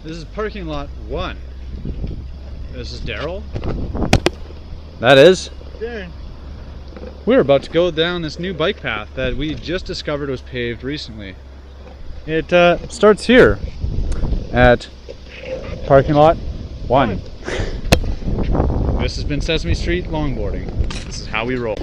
This is parking lot 1. This is Daryl. That is Darren. We're about to go down this new bike path that we just discovered was paved recently. It starts here at parking lot 1. This has been Sesame Street longboarding. This is how we roll.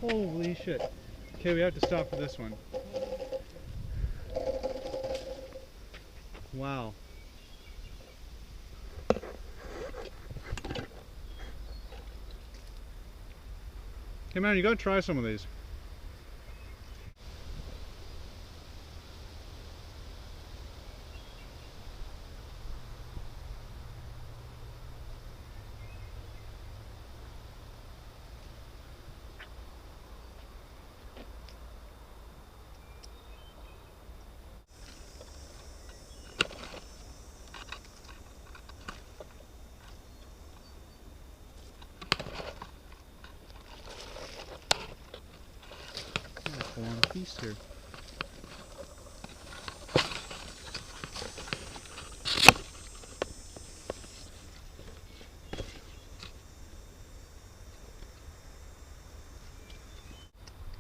Holy shit. Okay, we have to stop for this one. Wow. Hey man, you gotta try some of these. One piece here.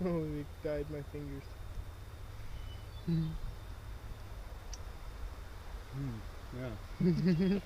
Oh, it dyed my fingers. Yeah.